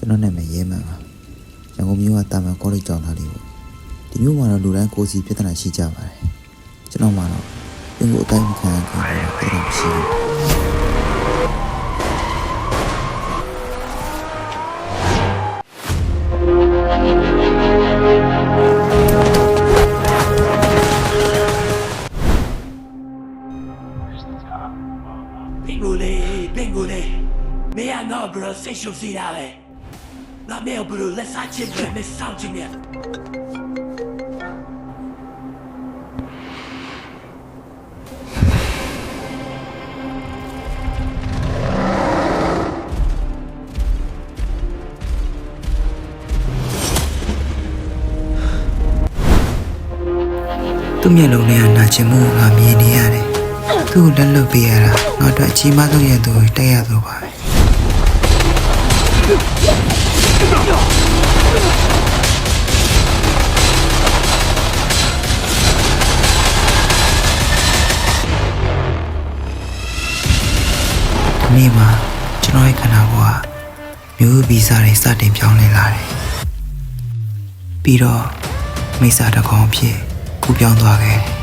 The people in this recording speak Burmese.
ကျွန်တော်နာမည်ရဲမှန်ပါရန်ကုန်မြို့ကတာမန်ကောလိပ်ကျောင်းသားလေးပေါ့ဒီမြို့မှာတော့လူတိုင်းကိုယ်စီပြဿနာရှိကြပါတယ်ကျွန်တော်မှတော့ပြင်ကိုအတိုင်းမခံရခင်ပြဿနာမရှိဘူးPingule, me no bro, se yo si la ve. La meo bro, le sa chimbe, me sauti me. သူ့မျက်လုံးထဲကနာကျင်မှုငါမြင်နေရတယ်သူ့ကိုလက်လွတ်ပေးရတာငါတို့အကြီးမားဆုံးရသူကိုတိုက်ရတော့ပါပဲဒီနေ့မှာကျွန်တော်ရဲ့ခန္ဓာကိုယ်ကမျိုးဗီဇတွေစတင်ပြောင်းလဲလာတယ်ပြီးတော့မိစ္ဆာတစ်ကောင်ဖြစ်ကူပြောင်းသွားခဲ့တယ်